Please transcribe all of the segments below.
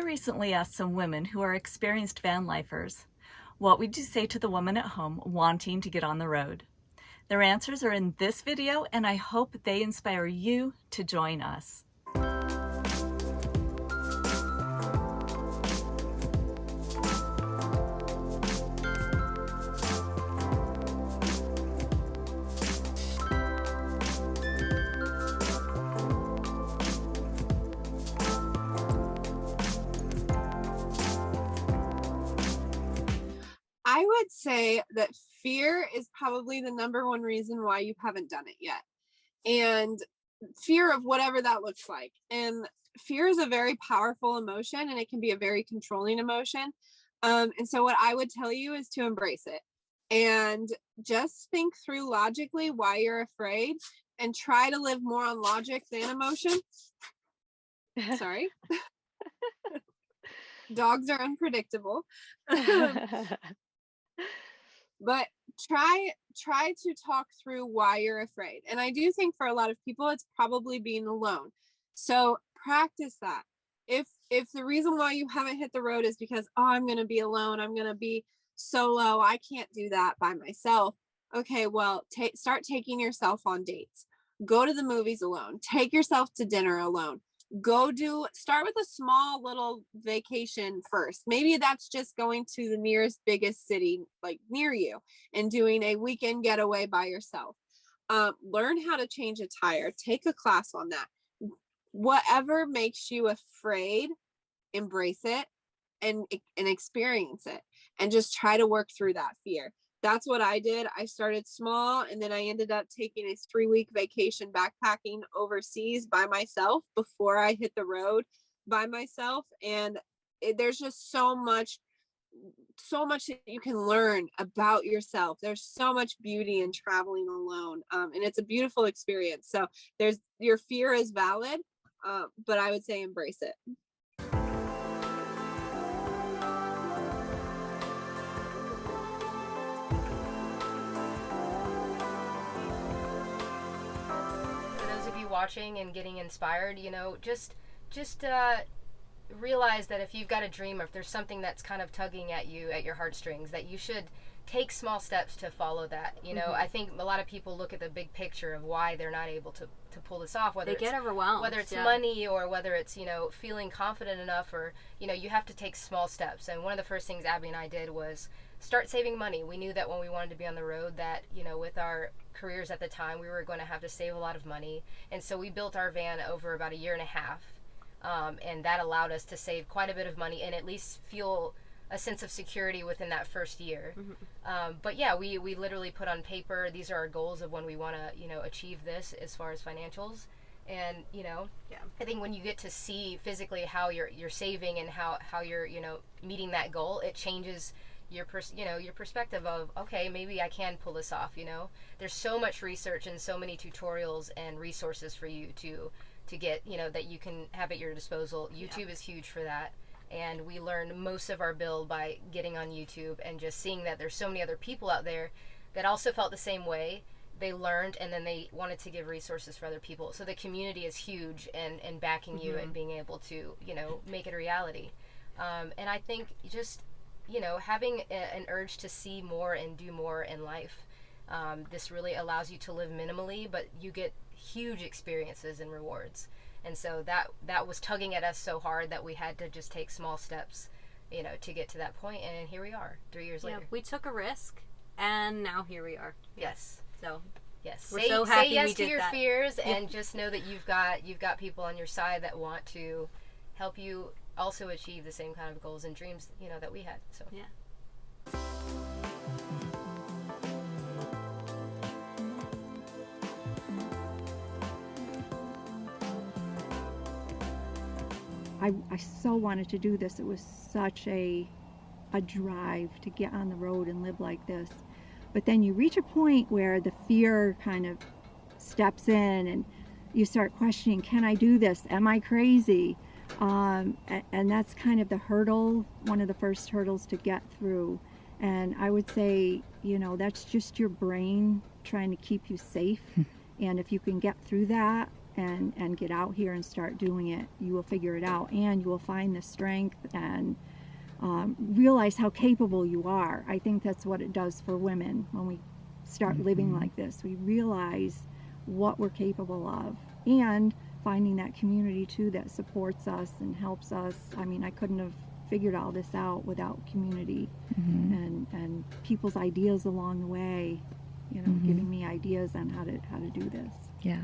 recently asked some women who are experienced van lifers, what would you say to the woman at home wanting to get on the road? Their answers are in this video, and I hope they inspire you to join us. I would say that fear is probably the number one reason why you haven't done it yet. And fear of whatever that looks like. And fear is a very powerful emotion, and it can be a very controlling emotion. And so what I would tell you is to embrace it and just think through logically why you're afraid and try to live more on logic than emotion. Sorry. Dogs are unpredictable. But try to talk through why you're afraid. And I do think for a lot of people, it's probably being alone. So practice that. If the reason why you haven't hit the road is because, oh, I'm going to be alone, I'm going to be solo, I can't do that by myself. Okay, well, start taking yourself on dates. Go to the movies alone. Take yourself to dinner alone. Start with a small little vacation first. Maybe that's just going to the nearest biggest city like near you and doing a weekend getaway by yourself. Learn how to change a tire. Take a class on that. Whatever makes you afraid, embrace it and experience it, and just try to work through that fear. That's what I did. I started small, and then I ended up taking a 3-week vacation backpacking overseas by myself before I hit the road by myself. And there's just so much that you can learn about yourself. There's so much beauty in traveling alone. And it's a beautiful experience. So your fear is valid, but I would say embrace it. Watching and getting inspired, just realize that if you've got a dream, or if there's something that's kind of tugging at you at your heartstrings, that you should take small steps to follow that. I think a lot of people look at the big picture of why they're not able to pull this off, whether they get overwhelmed, whether it's money, or whether it's feeling confident enough, or you have to take small steps. And one of the first things Abby and I did was start saving money. We knew that when we wanted to be on the road, that with our careers at the time, we were going to have to save a lot of money. And so we built our van over about 1.5 years, and that allowed us to save quite a bit of money and at least feel a sense of security within that first year. But yeah, we literally put on paper, these are our goals of when we want to achieve this as far as financials. And I think when you get to see physically how you're saving and how you're meeting that goal, it changes your perspective of, okay, maybe I can pull this off. There's so much research and so many tutorials and resources for you to get that you can have at your disposal. YouTube is huge for that, and we learned most of our build by getting on YouTube and just seeing that there's so many other people out there that also felt the same way. They learned, and then they wanted to give resources for other people. So the community is huge and backing you and being able to make it a reality. And I think just having an urge to see more and do more in life. This really allows you to live minimally, but you get huge experiences and rewards. And so that was tugging at us so hard that we had to just take small steps, to get to that point. And here we are, 3 years later. We took a risk, and now here we are. Yes. So yes, we're so happy say yes we to did your that. fears, and just know that you've got people on your side that want to help you also achieve the same kind of goals and dreams that we had. So yeah. I so wanted to do this. It was such a drive to get on the road and live like this. But then you reach a point where the fear kind of steps in, and you start questioning, can I do this? Am I crazy? And that's kind of the hurdle, one of the first hurdles to get through. And I would say, that's just your brain trying to keep you safe. And if you can get through that, and get out here and start doing it, you will figure it out, and you will find the strength and realize how capable you are. I think that's what it does for women when we start living like this. We realize what we're capable of, and finding that community too that supports us and helps us. I mean, I couldn't have figured all this out without community and people's ideas along the way, you know, giving me ideas on how to do this. Yeah.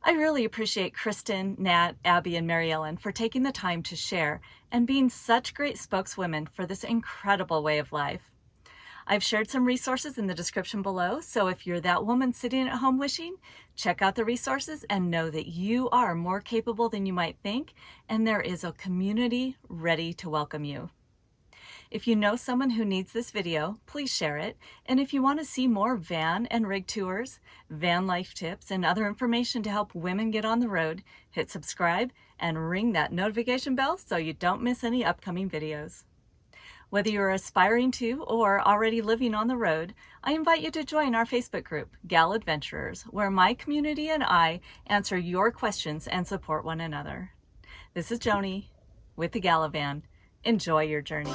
I really appreciate Kristen, Nat, Abby, and Mary Ellen for taking the time to share and being such great spokeswomen for this incredible way of life. I've shared some resources in the description below, so if you're that woman sitting at home wishing, check out the resources and know that you are more capable than you might think, and there is a community ready to welcome you. If you know someone who needs this video, please share it. And if you want to see more van and rig tours, van life tips, and other information to help women get on the road, hit subscribe and ring that notification bell so you don't miss any upcoming videos. Whether you're aspiring to or already living on the road, I invite you to join our Facebook group, Gal Adventurers, where my community and I answer your questions and support one another. This is Joni with the Galavan. Enjoy your journey.